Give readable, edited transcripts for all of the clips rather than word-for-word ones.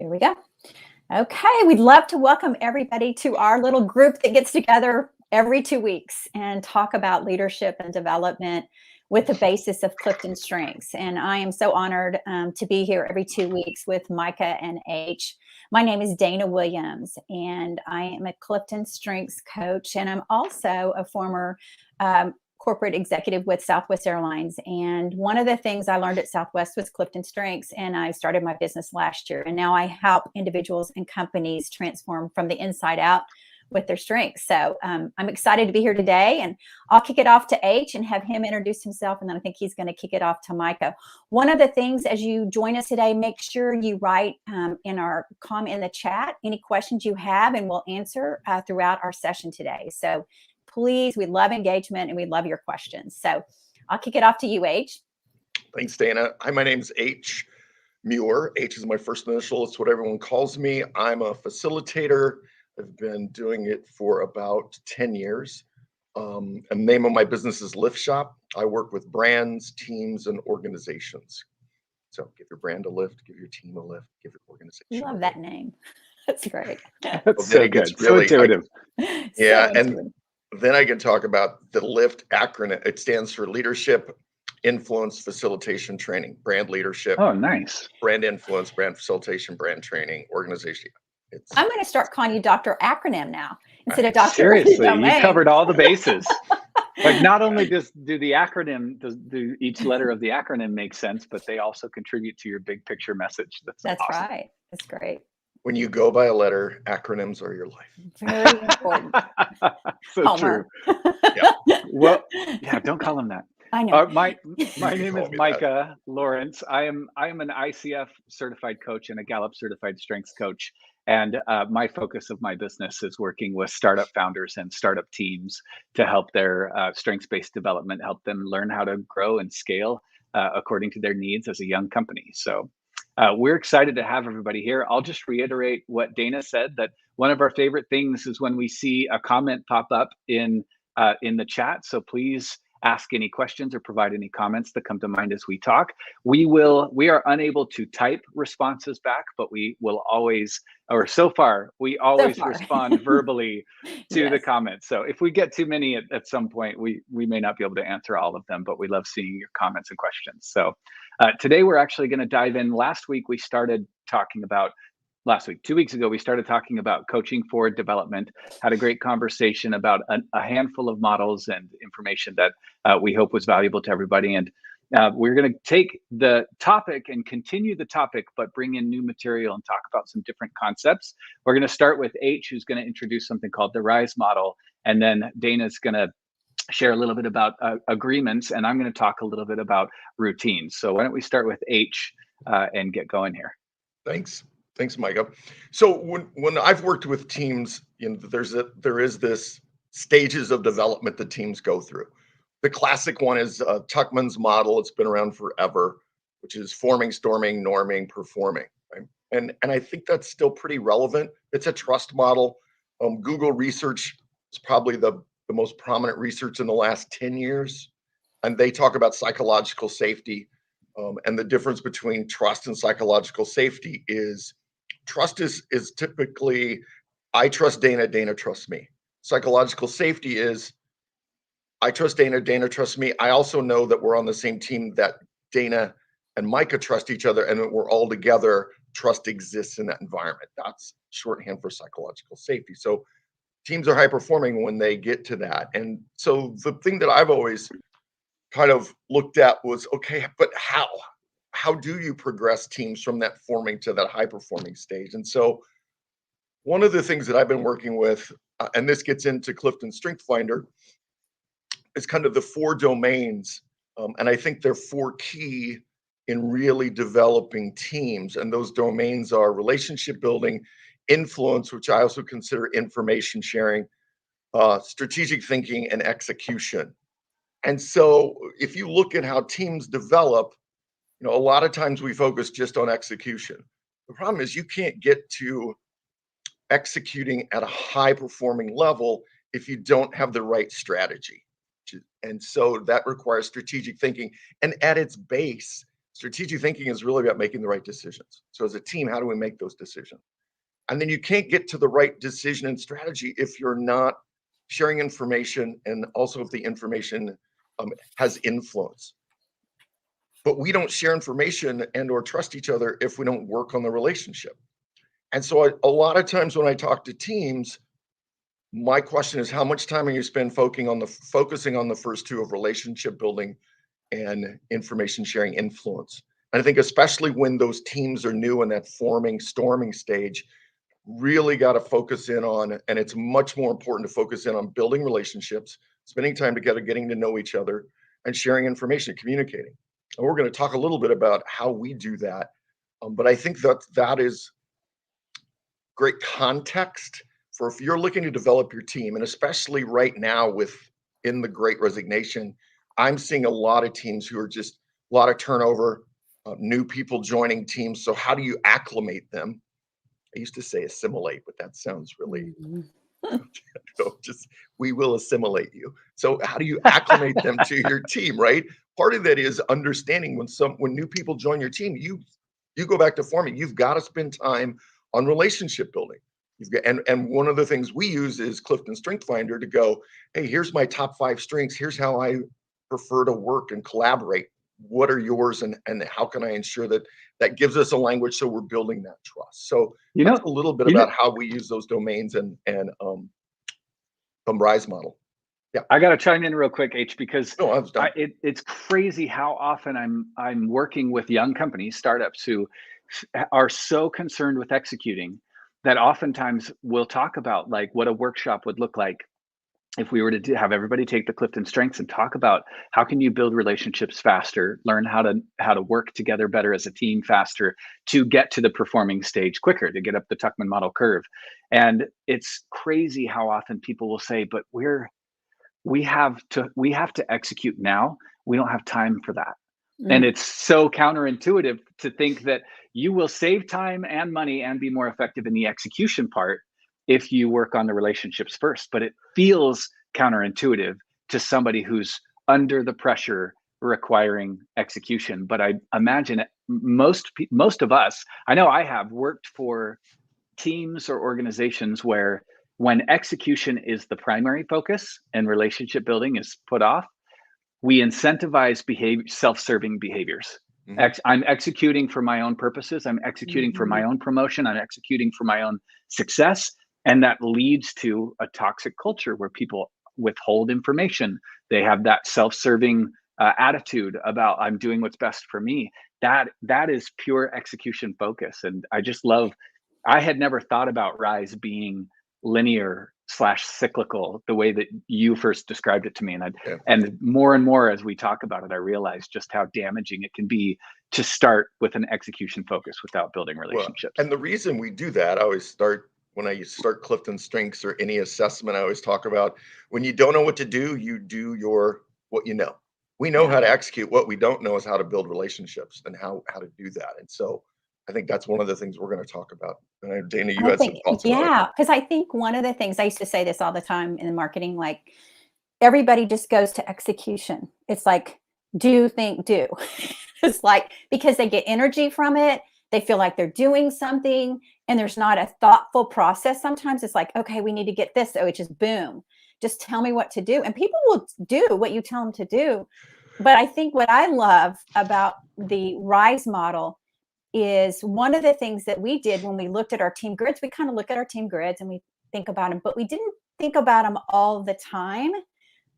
Here we go. Okay, we'd love to welcome everybody to our little group that gets together every 2 weeks and talk about leadership and development with the basis of Clifton Strengths. And I am so honored to be here every 2 weeks with Micah and H. My name is Dana Williams, and I am a Clifton Strengths coach, and I'm also a former corporate executive with Southwest Airlines. And one of the things I learned at Southwest was Clifton Strengths, and I started my business last year. And now I help individuals and companies transform from the inside out with their strengths. So I'm excited to be here today, and I'll kick it off to H and have him introduce himself, and then I think he's going to kick it off to Micah. One of the things as you join us today, make sure you write in the chat any questions you have, and we'll answer throughout our session today. So please, we love engagement and we love your questions. So I'll kick it off to you, H. Thanks, Dana. Hi, my name's H. Muir. H is my first initial. It's what everyone calls me. I'm a facilitator. I've been doing it for about 10 years. And the name of my business is Lift Shop. I work with brands, teams, and organizations. So give your brand a lift, give your team a lift, give your organization. Love that name. That's great. That's so good. So intuitive. Yeah, and then I can talk about the LIFT acronym. It stands for Leadership, Influence, Facilitation, Training. Brand leadership. Oh, nice. Brand influence, brand facilitation, brand training, organization. I'm going to start calling you Dr. Acronym now instead of Dr. Seriously, Domain. you covered all the bases. Like, not only do each letter of the acronym make sense, but they also contribute to your big picture message. That's awesome. Right. That's great. When you go by a letter, acronyms are your life. Very important. So Homer. true. Yeah. Well, yeah, don't call him that. I know. My name is Micah Lawrence. I am an ICF certified coach and a Gallup certified strengths coach. And my focus of my business is working with startup founders and startup teams to help their strengths-based development, help them learn how to grow and scale according to their needs as a young company. So we're excited to have everybody here. I'll just reiterate what Dana said, that one of our favorite things is when we see a comment pop up in the chat. So please ask any questions or provide any comments that come to mind as we talk. We are unable to type responses back, but we will always, or so far, we always respond verbally to the comments. So if we get too many at some point, we may not be able to answer all of them, but we love seeing your comments and questions. So today we're actually going to dive in. 2 weeks ago, we started talking about coaching for development, had a great conversation about a handful of models and information that we hope was valuable to everybody. And we're going to take the topic and continue the topic, but bring in new material and talk about some different concepts. We're going to start with H, who's going to introduce something called the RISE model. And then Dana's going to share a little bit about agreements, and I'm going to talk a little bit about routines. So why don't we start with H and get going here? Thanks, Micah. So when I've worked with teams, there is this stages of development that teams go through. The classic one is Tuckman's model. It's been around forever, which is forming, storming, norming, performing. Right? And I think that's still pretty relevant. It's a trust model. Google research is probably the most prominent research in the last 10 years. And they talk about psychological safety. And the difference between trust and psychological safety is trust is typically, I trust Dana, Dana trusts me. Psychological safety is, I trust Dana, Dana trusts me. I also know that we're on the same team, that Dana and Micah trust each other, and that we're all together. Trust exists in that environment. That's shorthand for psychological safety. So teams are high performing when they get to that. And so the thing that I've always kind of looked at was, okay, but how do you progress teams from that forming to that high performing stage? And so one of the things that I've been working with, and this gets into Clifton Strength Finder, is kind of the 4 domains. And I think they're 4 key in really developing teams. And those domains are relationship building, influence, which I also consider information sharing, strategic thinking, and execution. And so if you look at how teams develop, a lot of times we focus just on execution. The problem is you can't get to executing at a high performing level if you don't have the right strategy. And so that requires strategic thinking. And at its base, Strategic thinking is really about making the right decisions. So as a team, how do we make those decisions? And then you can't get to the right decision and strategy if you're not sharing information, and also if the information has influence. But we don't share information and or trust each other if we don't work on the relationship. And so a lot of times when I talk to teams, my question is, how much time are you spend focusing on the first two of relationship building and information sharing influence? And I think especially when those teams are new in that storming stage, really got to focus in on, and it's much more important to focus in on building relationships, spending time together, getting to know each other, and sharing information, communicating. And we're going to talk a little bit about how we do that. But I think that is great context for if you're looking to develop your team, and especially right now in the Great Resignation, I'm seeing a lot of teams who are just a lot of turnover, new people joining teams. So how do you acclimate them? I used to say assimilate, but that sounds really, we will assimilate you. So how do you acclimate them to your team, right? Part of that is understanding when new people join your team, you go back to forming, you've got to spend time on relationship building. And one of the things we use is Clifton Strength Finder to go, hey, here's my top 5 strengths. Here's how I prefer to work and collaborate. What are yours, and how can I ensure that gives us a language so we're building that trust? So that's a little bit about how we use those domains and Rise model. Yeah, I got to chime in real quick, H, because it's crazy how often I'm working with young companies, startups who are so concerned with executing that oftentimes we'll talk about like what a workshop would look like if we were to have everybody take the Clifton Strengths and talk about how can you build relationships faster, learn how to work together better as a team faster to get to the performing stage quicker, to get up the Tuckman model curve. And it's crazy how often people will say, but we have to execute now. We don't have time for that. And it's so counterintuitive to think that you will save time and money and be more effective in the execution part if you work on the relationships first. But it feels counterintuitive to somebody who's under the pressure requiring execution. But I imagine most of us, I know I have worked for teams or organizations where when execution is the primary focus and relationship building is put off, we incentivize self-serving behaviors. I'm executing for my own purposes. I'm executing for my own promotion. I'm executing for my own success. And that leads to a toxic culture where people withhold information. They have that self-serving attitude about I'm doing what's best for me. That is pure execution focus. And I had never thought about Rise being linear/cyclical the way that you first described it to me. And more and more as we talk about it, I realize just how damaging it can be to start with an execution focus without building relationships. And the reason we do that, when I start Clifton Strengths or any assessment, I always talk about when you don't know what to do, you do what you know. We know how to execute. What we don't know is how to build relationships and how to do that. And so I think that's one of the things we're going to talk about. And Dana, you had some thoughts about it. Yeah, because I think one of the things, I used to say this all the time in marketing, like everybody just goes to execution. It's like, do, think, do. It's like, because they get energy from it. They feel like they're doing something and there's not a thoughtful process. Sometimes it's like, okay, we need to get this. So it's just boom, just tell me what to do. And people will do what you tell them to do. But I think what I love about the Rise model is one of the things that we did when we looked at our team grids, we kind of look at our team grids and we think about them, but we didn't think about them all the time,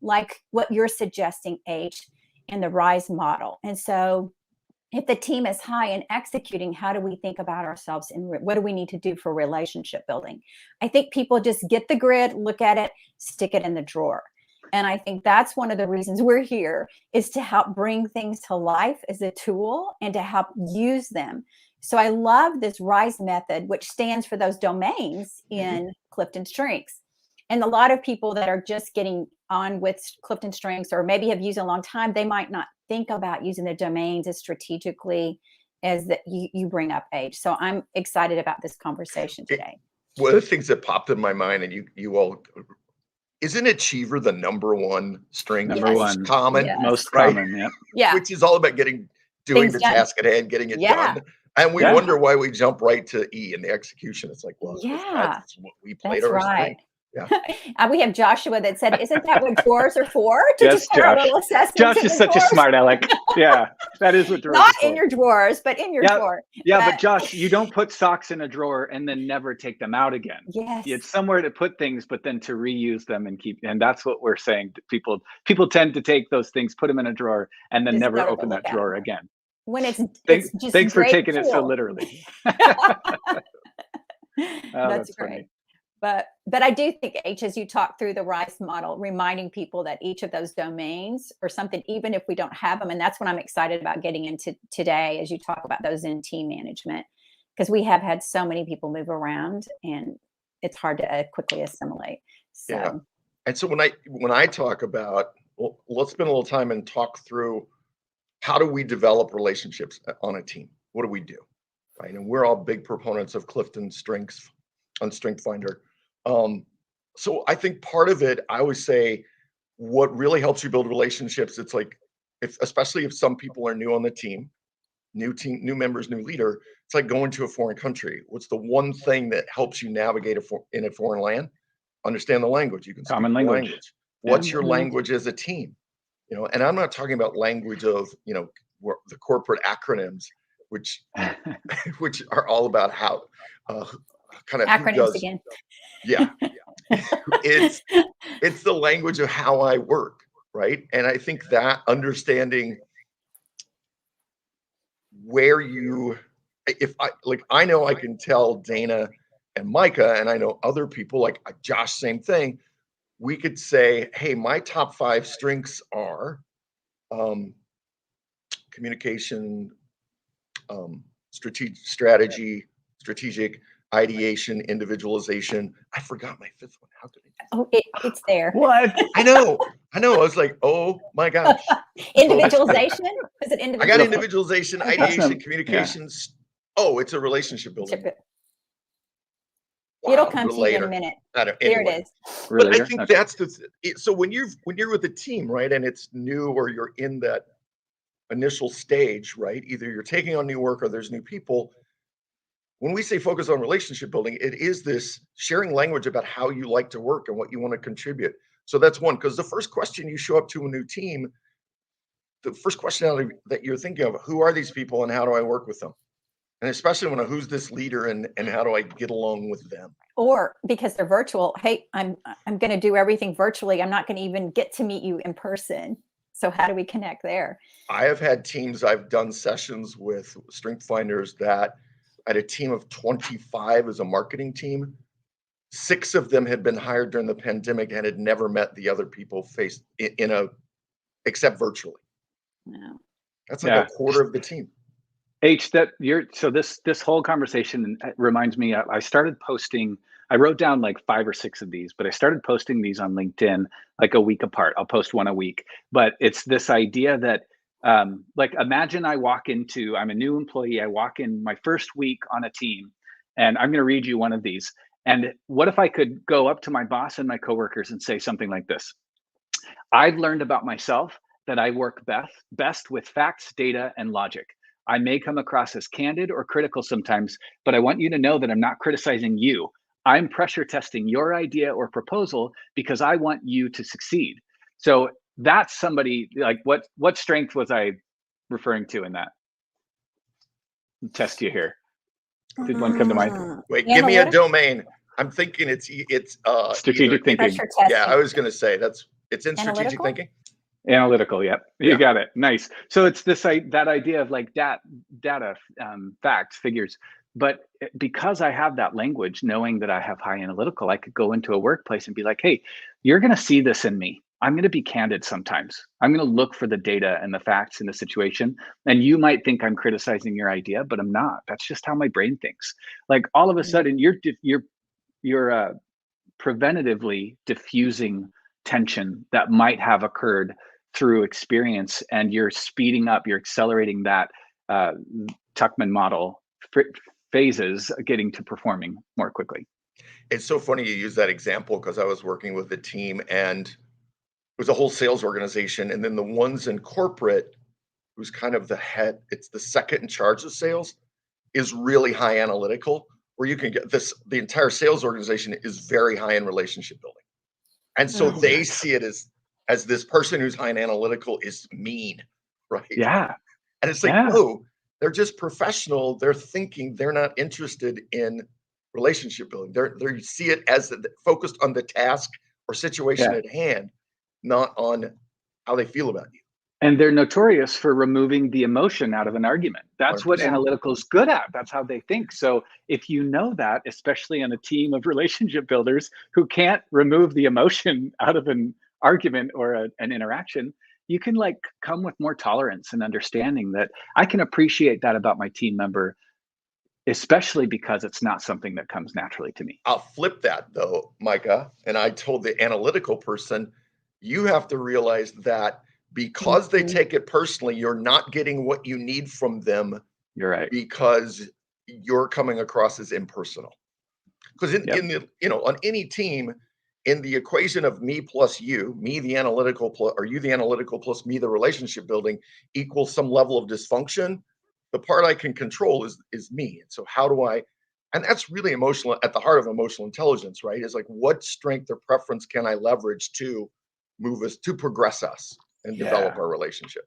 like what you're suggesting, H, in the Rise model. And so if the team is high in executing, how do we think about ourselves and what do we need to do for relationship building? I think people just get the grid, look at it, stick it in the drawer. And I think that's one of the reasons we're here, is to help bring things to life as a tool and to help use them. So I love this Rise method, which stands for those domains in Clifton Strengths. And a lot of people that are just getting on with Clifton Strengths or maybe have used it a long time, they might not think about using the domains as strategically as that you bring up, H. So I'm excited about this conversation today. One of the things that popped in my mind, and you all, isn't achiever the number one strength? Number one. Common, most common, yeah. Which is all about getting doing Things the done. task at hand, getting it Yeah. done. And we Yeah. wonder why we jump right to E in the execution. It's like, well, Yeah, that's what we played that's our right. strength. Yeah. We have Joshua that said, "Isn't that what drawers are for? To Yes, just put our Josh. little assessments Josh in is the such a drawers?" smart aleck. Yeah, that is what drawers Not are for. in your drawers, but in your Yeah, drawer. yeah, but Josh, you don't put socks in a drawer and then never take them out again. Yes, It's somewhere to put things, but then to reuse them and keep. And that's what we're saying. People tend to take those things, put them in a drawer, and then just never never open look that at drawer them. again. When it's just Thanks for great taking it so tool. literally. Oh, That's that's funny. great. But I do think, H, as you talk through the RISE model, reminding people that each of those domains or something, even if we don't have them, and that's what I'm excited about getting into today as you talk about those in team management, because we have had so many people move around and it's hard to quickly assimilate. So Yeah. And so when I talk about, well, let's spend a little time and talk through how do we develop relationships on a team? What do we do? Right. And we're all big proponents of Clifton Strengths on Strength Finder. So I think part of it, I always say, what really helps you build relationships, it's like, especially if some people are new on the team, new members, new leader, it's like going to a foreign country. What's the one thing that helps you navigate in a foreign land? Understand the language. You can speak Common the language. language. What's Yeah. your language as a team? And I'm not talking about language of, the corporate acronyms, which are all about how kind of who acronyms does. again. Yeah. It's the language of how I work, right? And I think that understanding where I know I can tell Dana and Micah, and I know other people like Josh, same thing. We could say, hey, my top 5 strengths are communication, strategic, ideation, individualization. I forgot my 5th one. How could I? Oh, it's there. What? I know. I was like, oh my gosh. Individualization? Is it individual? I got individualization, Okay. ideation, communications. Yeah. Oh, it's a relationship building. Wow, It'll come to you in a minute. There it is. But I think that's so when you're with a team, right, and it's new or you're in that initial stage, right? Either you're taking on new work or there's new people. When we say focus on relationship building, it is this sharing language about how you like to work and what you want to contribute. So that's one, because the first question you show up to a new team, the first question that you're thinking of, who are these people and how do I work with them? And especially when who's this leader and how do I get along with them? Or because they're virtual, hey, I'm going to do everything virtually. I'm not going to even get to meet you in person. So how do we connect there? I have had teams, I've done sessions with Strength Finders that I had a team of 25 as a marketing team. 6 of them had been hired during the pandemic and had never met the other people except virtually. No. That's like a quarter of the team. H, this whole conversation reminds me, I started posting, I wrote down like 5 or 6 of these, but I started posting these on LinkedIn like a week apart. I'll post one a week, but it's this idea that imagine I'm a new employee. I walk in my first week on a team and I'm going to read you one of these. And what if I could go up to my boss and my coworkers and say something like this? I've learned about myself that I work best with facts, data, and logic. I may come across as candid or critical sometimes, but I want you to know that I'm not criticizing you. I'm pressure testing your idea or proposal because I want you to succeed. So that's somebody like what strength was I referring to in that? Test you here. Did one come to mind? Wait, give me a domain. I'm thinking it's strategic thinking. Yeah, I was going to say it's in strategic thinking. Analytical, yep. You got it. Nice. So it's that idea of like data, facts, figures. But because I have that language, knowing that I have high analytical, I could go into a workplace and be like, hey, you're going to see this in me. I'm going to be candid sometimes. I'm going to look for the data and the facts in the situation. And you might think I'm criticizing your idea, but I'm not. That's just how my brain thinks. Like all of a sudden you're preventatively diffusing tension that might have occurred through experience, and you're speeding up, you're accelerating that Tuckman model phases, getting to performing more quickly. It's so funny you use that example because I was working with a team and it was a whole sales organization, and then the ones in corporate who's kind of the head, it's the second in charge of sales, is really high analytical, where you can get this, the entire sales organization is very high in relationship building. And so they see it as this person who's high and analytical is mean, right? Yeah. And it's like, oh, they're just professional. They're thinking, they're not interested in relationship building. They see it as focused on the task or situation at hand, not on how they feel about you. And they're notorious for removing the emotion out of an argument. That's 100%. what analytical's good at. That's how they think. So if you know that, especially on a team of relationship builders who can't remove the emotion out of an argument or an interaction, you can like come with more tolerance and understanding that I can appreciate that about my team member, especially because it's not something that comes naturally to me. I'll flip that though, Micah. And I told the analytical person, you have to realize that because they take it personally, you're not getting what you need from them. You're right. Because you're coming across as impersonal. Because in the, on any team, in the equation of me plus you, me the analytical plus, or you the analytical plus me the relationship building equals some level of dysfunction. The part I can control is me. And so how do I, and that's really emotional, at the heart of emotional intelligence, right? Is like, what strength or preference can I leverage to move us, to progress us and develop our relationship?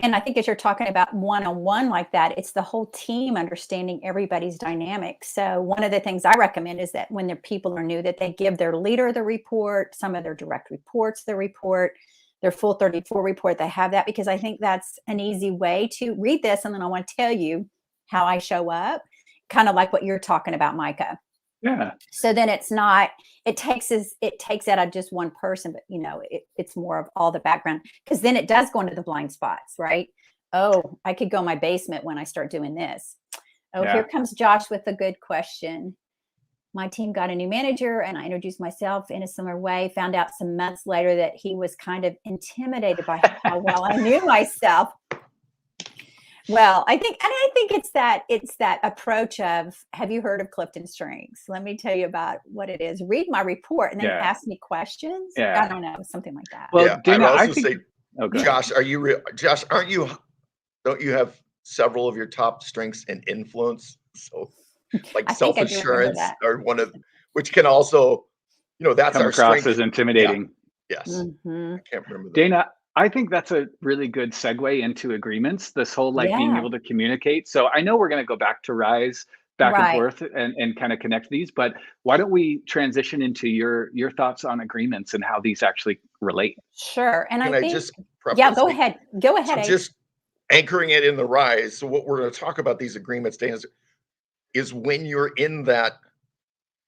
And I think as you're talking about one-on-one like that, it's the whole team understanding everybody's dynamics. So one of the things I recommend is that when their people are new, that they give their leader the report, some of their direct reports the report, their full 34 report, they have that, because I think that's an easy way to read this. And then I want to tell you how I show up, kind of like what you're talking about, Micah. Yeah. So then it's not, it takes out of just one person, but it's more of all the background, because then it does go into the blind spots, right? Oh, I could go in my basement when I start doing this. Oh, here comes Josh with a good question. My team got a new manager and I introduced myself in a similar way, found out some months later that he was kind of intimidated by how well I knew myself. Well, I think it's that approach of, have you heard of Clifton Strengths? Let me tell you about what it is. Read my report and then ask me questions. I don't know, something like that. Well, Dana, I would also say, Josh, don't you have several of your top strengths and influence? So like self-assurance or one of, which can also, that's come our across strength. as intimidating. Yes. I can't remember that. Dana, I think that's a really good segue into agreements, this whole being able to communicate. So I know we're going to go back to Rise back and forth and kind of connect these, but why don't we transition into your thoughts on agreements and how these actually relate? Sure. And Can I think, just preface go ahead. Go ahead. So just anchoring it in the Rise. So what we're going to talk about these agreements, Dana, is when you're in that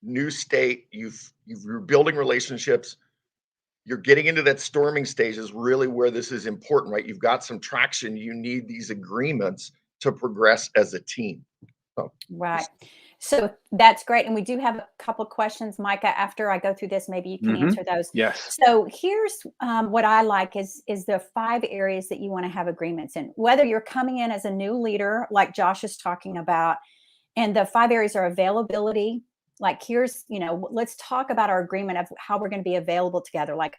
new state, you're building relationships, you're getting into that storming stage is really where this is important, right? You've got some traction. You need these agreements to progress as a team. Right. So that's great. And we do have a couple of questions, Micah, after I go through this, maybe you can answer those. Yes. So here's what I like is the 5 areas that you want to have agreements in, whether you're coming in as a new leader, like Josh is talking about. And the 5 areas are availability. Like here's, let's talk about our agreement of how we're going to be available together. Like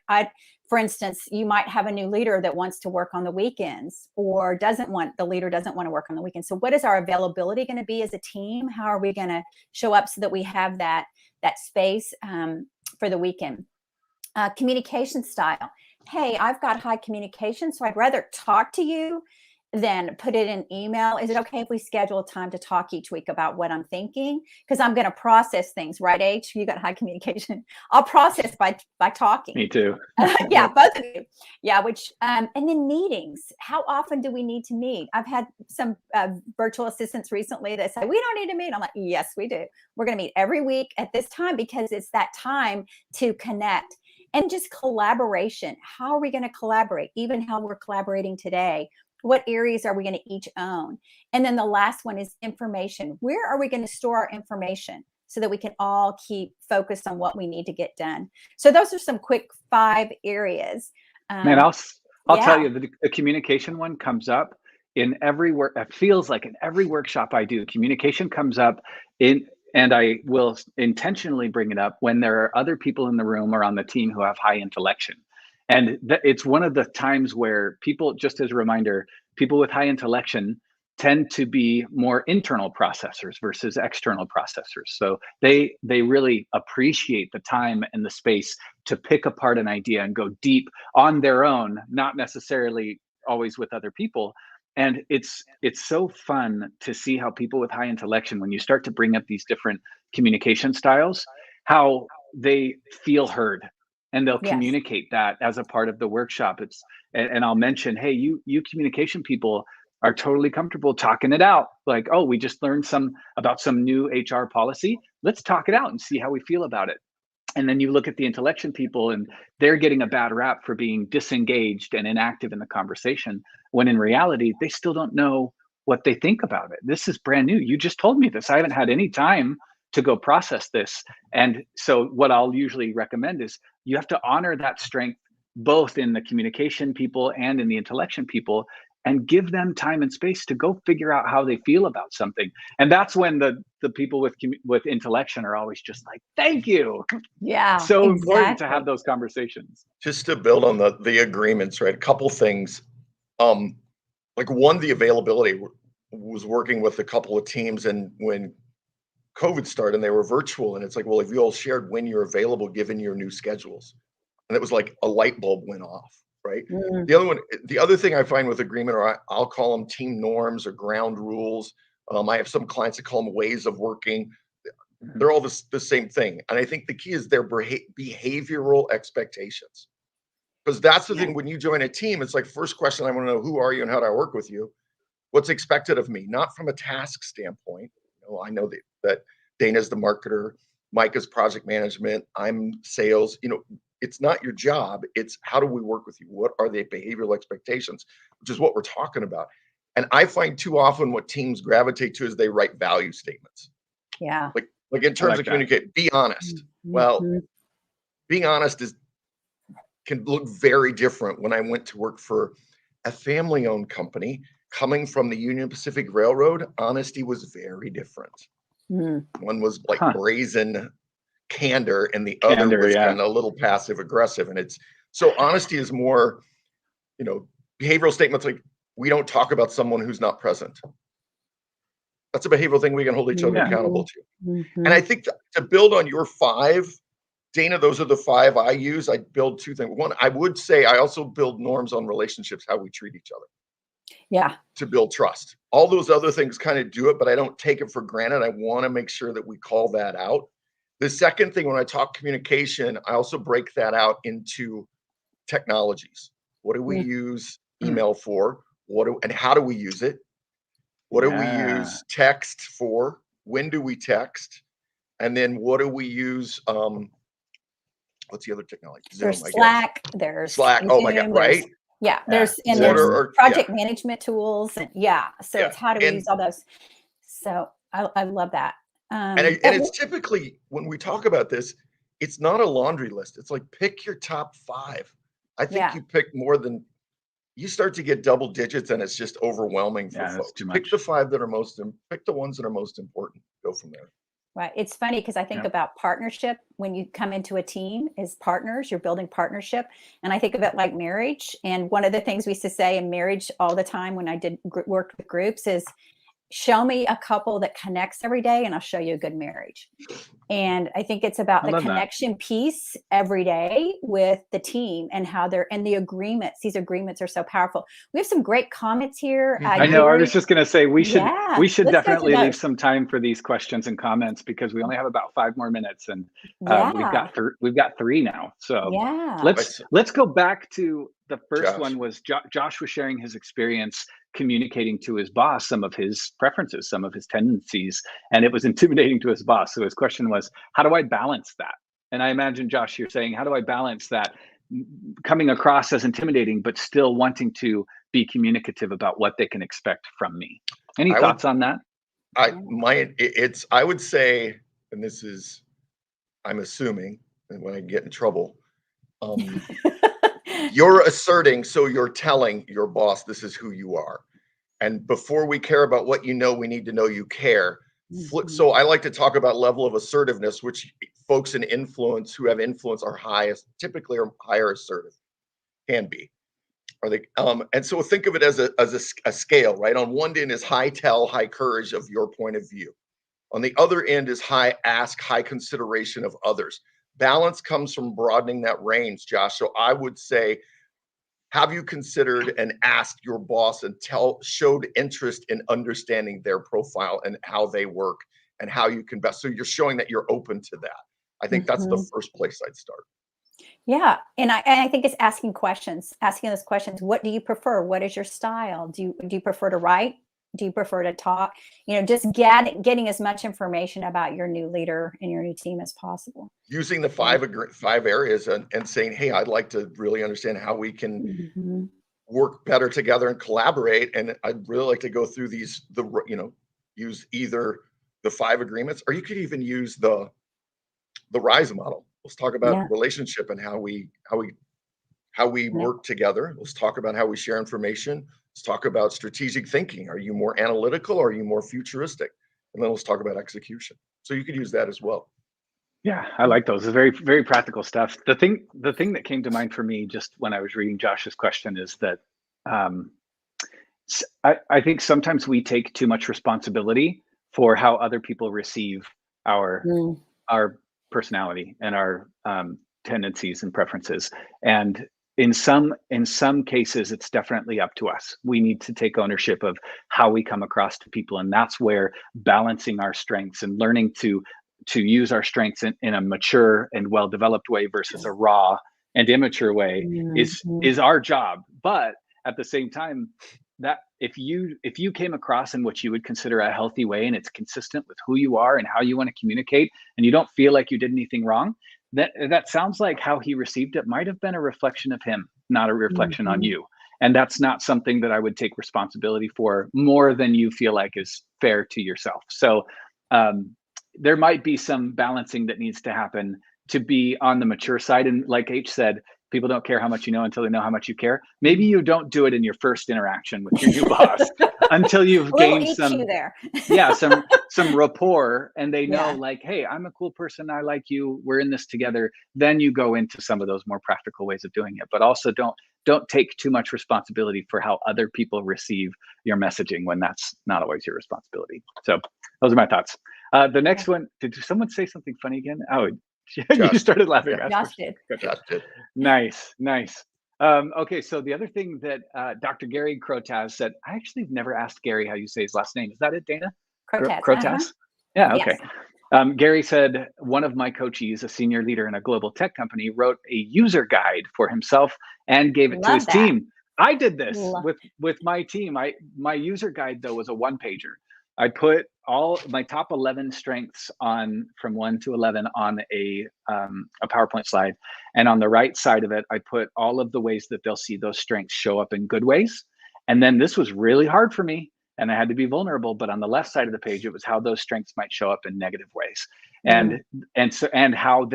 for instance, you might have a new leader that wants to work on the weekends or the leader doesn't want to work on the weekends. So what is our availability going to be as a team? How are we going to show up so that we have that space for the weekend? Communication style. Hey, I've got high communication, so I'd rather talk to you than put it in email. Is it okay if we schedule a time to talk each week about what I'm thinking? Because I'm going to process things, right, H? You got high communication. I'll process by talking. Me too. Yeah, both of you. Yeah, and then meetings. How often do we need to meet? I've had some virtual assistants recently that say, we don't need to meet. I'm like, yes, we do. We're going to meet every week at this time because it's that time to connect. And just collaboration. How are we going to collaborate? Even how we're collaborating today. What areas are we going to each own? And then the last one is information. Where are we going to store our information so that we can all keep focused on what we need to get done? So those are some quick 5 areas. Man, I'll tell you, the communication one comes up in every work. It feels like in every workshop I do, communication comes up and I will intentionally bring it up when there are other people in the room or on the team who have high intellection. And it's one of the times where people, just as a reminder, people with high intellection tend to be more internal processors versus external processors. So they really appreciate the time and the space to pick apart an idea and go deep on their own, not necessarily always with other people. And it's so fun to see how people with high intellection, when you start to bring up these different communication styles, how they feel heard, and they'll communicate that as a part of the workshop. And I'll mention, hey, you communication people are totally comfortable talking it out. Like, oh, we just learned about some new HR policy. Let's talk it out and see how we feel about it. And then you look at the intellection people, and they're getting a bad rap for being disengaged and inactive in the conversation, when in reality, they still don't know what they think about it. This is brand new. You just told me this. I haven't had any time to go process this. And so what I'll usually recommend is you have to honor that strength, both in the communication people and in the intellection people, and give them time and space to go figure out how they feel about something. And that's when the people with intellection are always just like, thank you. Yeah. So important to have those conversations. Just to build on the agreements, right? A couple things. Like one, the availability. Was working with a couple of teams, and when COVID started and they were virtual, and it's like, well, if you all shared when you're available given your new schedules, and it was like a light bulb went off. Right. The other thing I find with agreement, or I'll call them team norms or ground rules. I have some clients that call them ways of working. They're all the same thing. And I think the key is their behavioral expectations. Because that's the thing, when you join a team, it's like, first question, I want to know, who are you and how do I work with you? What's expected of me? Not from a task standpoint. I know that Dana's the marketer, Micah's project management, I'm sales, it's not your job. It's how do we work with you? What are the behavioral expectations, which is what we're talking about. And I find too often what teams gravitate to is they write value statements. Yeah. Like in terms of communicate, be honest. Well, being honest can look very different. When I went to work for a family-owned company, coming from the Union Pacific Railroad, honesty was very different. One was like brazen candor, and the other was kind of a little passive aggressive. And so honesty is more, behavioral statements like, we don't talk about someone who's not present. That's a behavioral thing we can hold each other accountable to. And I think to build on your 5, Dana, those are the 5 I use. I build 2 things. One, I would say I also build norms on relationships, how we treat each other. Yeah. To build trust. All those other things kind of do it, but I don't take it for granted. I want to make sure that we call that out. The second thing, when I talk communication, I also break that out into technologies. What do we use email for? And how do we use it? What do we use text for? When do we text? And then what do we use? What's the other technology? Zoom, there's Slack. There's Slack. Zoom, oh my God, right? There's project management tools, and so it's how do we use all those? So I love that. And it's typically, when we talk about this, it's not a laundry list. It's like, pick your top 5. I think you pick more than, you start to get double digits, and it's just overwhelming for folks. Pick the 5 that are pick the ones that are most important. Go from there. Right. It's funny because I think about partnership when you come into a team as partners, you're building partnership. And I think of it like marriage. And one of the things we used to say in marriage all the time when I worked with groups is, show me a couple that connects every day and I'll show you a good marriage. And I think it's about the connection piece every day with the team and how and the agreements. These agreements are so powerful. We have some great comments here. I know. I was just going to say, we should definitely leave some time for these questions and comments, because we only have about 5 more minutes, and we've got 3 now. So let's go back to the first one. Was Josh was sharing his experience communicating to his boss some of his preferences, some of his tendencies, and it was intimidating to his boss. So his question was, how do I balance that? And I imagine, Josh, you're saying, how do I balance that coming across as intimidating, but still wanting to be communicative about what they can expect from me? Any thoughts on that? I would say, and this is, I'm assuming, and when I get in trouble, you're asserting, so you're telling your boss this is who you are. And before we care about what you know, we need to know you care. So I like to talk about level of assertiveness, which folks in influence who have influence are typically are higher assertive, can be. Are they? And so think of it as a scale, right? On one end is high tell, high courage of your point of view. On the other end is high ask, high consideration of others. Balance comes from broadening that range, Josh. So I would say, have you considered and asked your boss and showed interest in understanding their profile and how they work and how you can best? So you're showing that you're open to that. I think that's the first place I'd start. Yeah. And I think it's asking those questions. What do you prefer? What is your style? Do you prefer to write? Do you prefer to talk? Just getting as much information about your new leader and your new team as possible. Using the five areas and saying, hey, I'd like to really understand how we can work better together and collaborate. And I'd really like to go through use either the 5 agreements, or you could even use the RISE model. Let's talk about relationship and how we work together. Let's talk about how we share information. Let's talk about strategic thinking. Are you more analytical or are you more futuristic? And then let's talk about execution. So you could use that as well. Yeah, I like those. It's very, very practical stuff. The thing that came to mind for me just when I was reading Josh's question is that I think sometimes we take too much responsibility for how other people receive our personality and our tendencies and preferences. And in some cases, it's definitely up to us. We need to take ownership of how we come across to people. And that's where balancing our strengths and learning to use our strengths in a mature and well-developed way versus a raw and immature way is our job. But at the same time, that if you came across in what you would consider a healthy way and it's consistent with who you are and how you want to communicate, and you don't feel like you did anything wrong, that sounds like how he received it might have been a reflection of him, not a reflection on you. And that's not something that I would take responsibility for more than you feel like is fair to yourself. So there might be some balancing that needs to happen to be on the mature side. And like H said, people don't care how much you know until they know how much you care. Maybe you don't do it in your first interaction with your new boss until you've gained some rapport and they know like, hey, I'm a cool person. I like you. We're in this together. Then you go into some of those more practical ways of doing it. But also don't take too much responsibility for how other people receive your messaging when that's not always your responsibility. So those are my thoughts. The next one, did someone say something funny again? Oh, you started laughing. Josh did. Nice. Okay, so the other thing that Dr. Gary Crotaz said, I actually have never asked Gary how you say his last name. Is that it, Dana? Crotaz. Yeah, okay. Yes. Gary said, one of my coaches, a senior leader in a global tech company, wrote a user guide for himself and gave it to his team. I did this with my team. My user guide, though, was a 1-pager. I put all my top 11 strengths from 1 to 11 on a PowerPoint slide. And on the right side of it, I put all of the ways that they'll see those strengths show up in good ways. And then this was really hard for me and I had to be vulnerable, but on the left side of the page, it was how those strengths might show up in negative ways. And how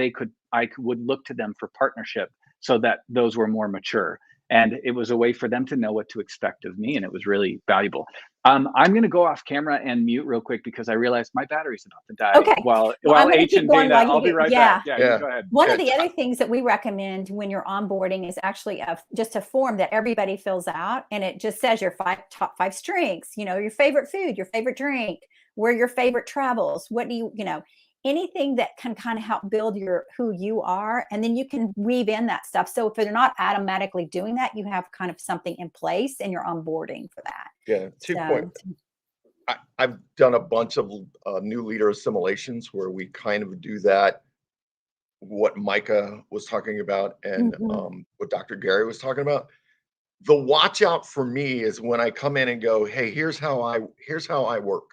I would look to them for partnership so that those were more mature. And it was a way for them to know what to expect of me. And it was really valuable. I'm going to go off camera and mute real quick because I realized my battery's about to die. Okay. While H and Dana, I'll be right back. Yeah, go ahead. One of the other things that we recommend when you're onboarding is actually just a form that everybody fills out. And it just says your top 5 strengths, your favorite food, your favorite drink, where your favorite travels, what do anything that can kind of help build who you are, and then you can weave in that stuff. So if they're not automatically doing that, you have kind of something in place and you're onboarding for that. Yeah, 2 points. I've done a bunch of new leader assimilations where we kind of do that, what Micah was talking about and what Dr. Gary was talking about. The watch out for me is when I come in and go, hey, here's how I work.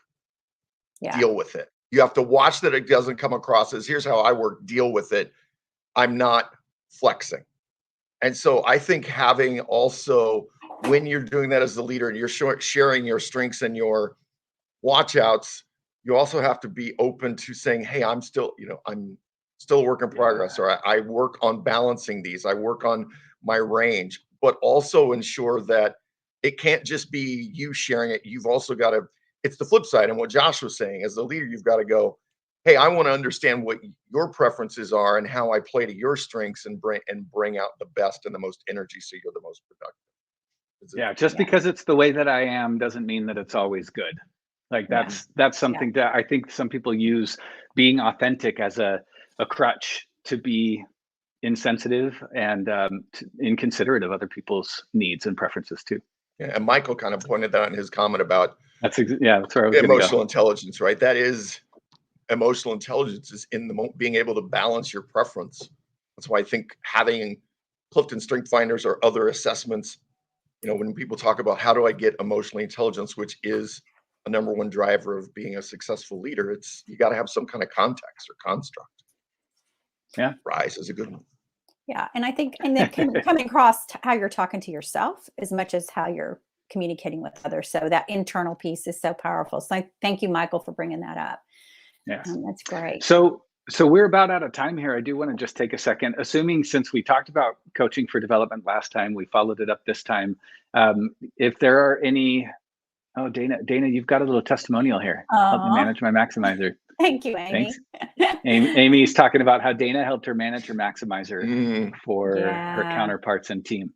Deal with it. You have to watch that it doesn't come across as here's how I work, deal with it. I'm not flexing. And so I think having also, when you're doing that as the leader and you're sharing your strengths and your watch outs, you also have to be open to saying, hey, I'm still a work in progress, or I work on balancing these. I work on my range, but also ensure that it can't just be you sharing it. You've also got to, it's the flip side. And what Josh was saying, as the leader, you've got to go, hey, I want to understand what your preferences are and how I play to your strengths and bring out the best and the most energy so you're the most productive. Yeah, just because it's the way that I am doesn't mean that it's always good. Like that's something that I think some people use being authentic as a crutch to be insensitive and inconsiderate of other people's needs and preferences too. Yeah, and Michael kind of pointed that out in his comment about that's where I was emotional intelligence, right? That is emotional intelligence is in the being able to balance your preference. That's why I think having Clifton Strength Finders or other assessments, when people talk about how do I get emotional intelligence, which is a number one driver of being a successful leader, it's you got to have some kind of context or construct. Yeah, RISE is a good one. Yeah, and I think, and then coming across how you're talking to yourself as much as how you're communicating with others. So that internal piece is so powerful. So thank you, Michael, for bringing that up. Yes, that's great. So we're about out of time here. I do want to just take a second, assuming since we talked about coaching for development last time, we followed it up this time. If there are any, Dana, you've got a little testimonial here. Help me manage my maximizer. Thank you, Amy. Thanks. Amy's talking about how Dana helped her manage her maximizer for her counterparts and team.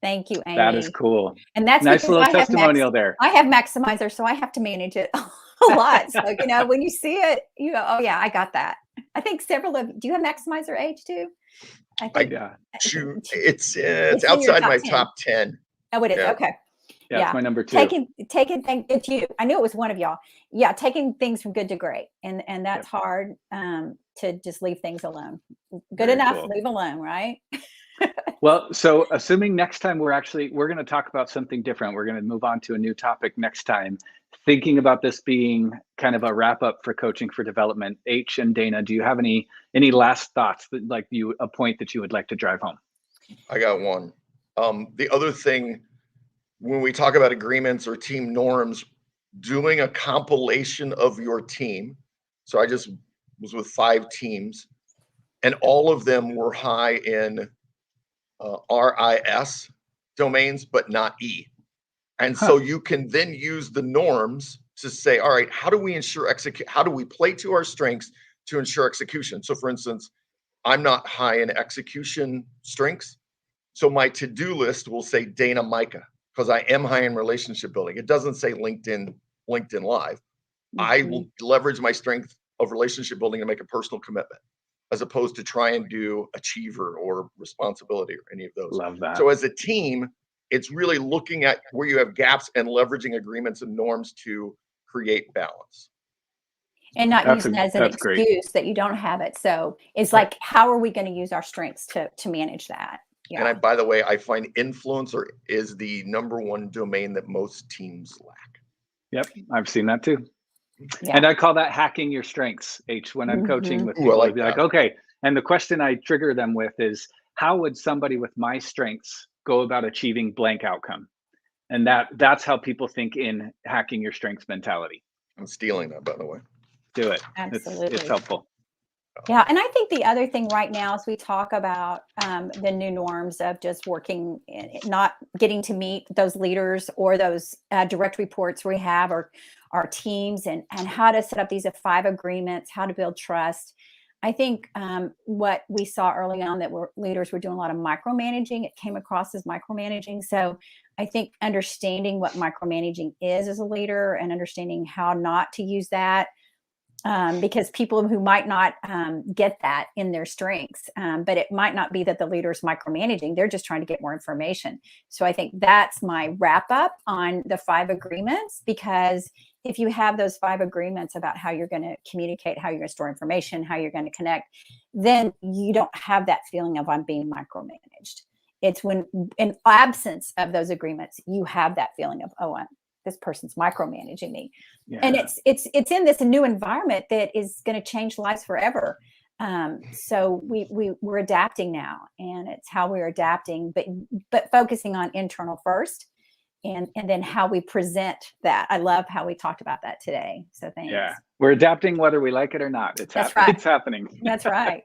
Thank you, Amy. That is cool. And that's nice little testimonial there. I have maximizer, so I have to manage it a lot. So, when you see it, you go, oh yeah, I got that. I think several of you, do you have maximizer age too? I think it's outside my top 10. Oh, it is. Yeah. Okay. Yeah, it's my number 2. Taking things, it's you. I knew it was one of y'all. Yeah, taking things from good to great. And that's hard to just leave things alone. Good enough, leave alone, right? Well, so assuming next time we're going to talk about something different. We're going to move on to a new topic next time. Thinking about this being kind of a wrap up for coaching for development, H and Dana, do you have any last thoughts that a point that you would like to drive home? I got one. The other thing, when we talk about agreements or team norms, doing a compilation of your team. So I just was with 5 teams, and all of them were high in RIS domains, but not E. And so you can then use the norms to say, all right, how do we ensure how do we play to our strengths to ensure execution? So for instance, I'm not high in execution strengths. So my to-do list will say Dana Micah, because I am high in relationship building. It doesn't say LinkedIn Live. Mm-hmm. I will leverage my strength of relationship building to make a personal commitment, as opposed to try and do achiever or responsibility or any of those. Love that. So as a team, it's really looking at where you have gaps and leveraging agreements and norms to create balance. And not using it as an excuse that you don't have it. So it's like, how are we going to use our strengths to manage that? Yeah. And by the way, I find influencer is the number one domain that most teams lack. Yep, I've seen that too. Yeah. And I call that hacking your strengths, H, when I'm coaching with people. I'd be like, okay. And the question I trigger them with is, how would somebody with my strengths go about achieving blank outcome? And that's how people think in hacking your strengths mentality. I'm stealing that, by the way. Do it. Absolutely. It's helpful. Yeah. And I think the other thing right now, as we talk about the new norms of just working, not getting to meet those leaders or those direct reports we have, or our teams, and how to set up these 5 agreements, how to build trust. I think what we saw early on that leaders were doing a lot of micromanaging. It came across as micromanaging. So I think understanding what micromanaging is as a leader and understanding how not to use that, because people who might not get that in their strengths, but it might not be that the leader's micromanaging. They're just trying to get more information. So I think that's my wrap up on the 5 agreements, because if you have those 5 agreements about how you're going to communicate, how you're going to store information, how you're going to connect, then you don't have that feeling of I'm being micromanaged. It's when, in absence of those agreements, you have that feeling of, oh, this person's micromanaging me. Yeah. And it's in this new environment that is going to change lives forever. So we're adapting now, and it's how we're adapting, but focusing on internal first. And then how we present that. I love how we talked about that today. So thanks. Yeah, we're adapting whether we like it or not. It's happening. That's right.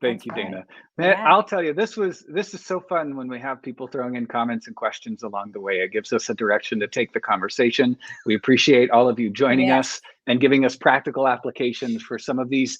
Thank you, Dana. Man, yeah. I'll tell you, this is so fun when we have people throwing in comments and questions along the way. It gives us a direction to take the conversation. We appreciate all of you joining us and giving us practical applications for some of these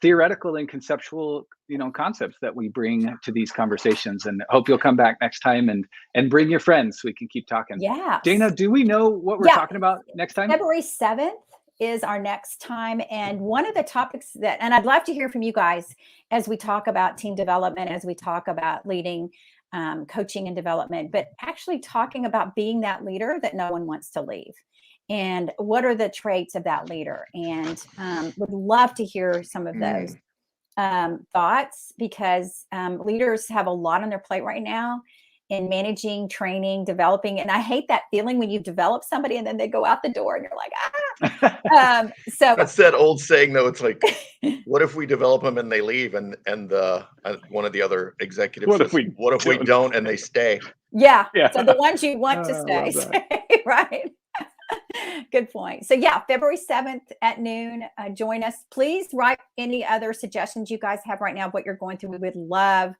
theoretical and conceptual, concepts that we bring to these conversations. And hope you'll come back next time and bring your friends so we can keep talking. Yeah. Dana, do we know what we're talking about next time? February 7th is our next time. And one of the topics and I'd love to hear from you guys as we talk about team development, as we talk about leading, coaching and development, but actually talking about being that leader that no one wants to leave. And what are the traits of that leader? And would love to hear some of those thoughts, because leaders have a lot on their plate right now in managing, training, developing. And I hate that feeling when you develop somebody and then they go out the door and you're like, so that's that old saying though. It's like, what if we develop them and they leave? And one of the other executives What says, if we don't and they stay? Yeah. So the ones you want to stay, right? Good point. So yeah, February 7th at noon, join us. Please write any other suggestions you guys have right now, what you're going through. We would love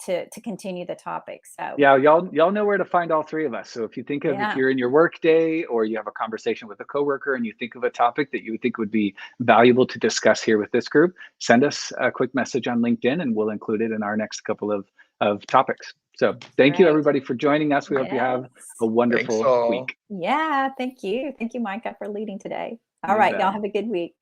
to continue the topic. So yeah, y'all know where to find all three of us. So if you think of, if you're in your work day or you have a conversation with a coworker and you think of a topic that you think would be valuable to discuss here with this group, send us a quick message on LinkedIn and we'll include it in our next couple of topics. So thank you everybody for joining us. We hope you have a wonderful week. Yeah, thank you. Thank you, Micah, for leading today. All right, y'all have a good week.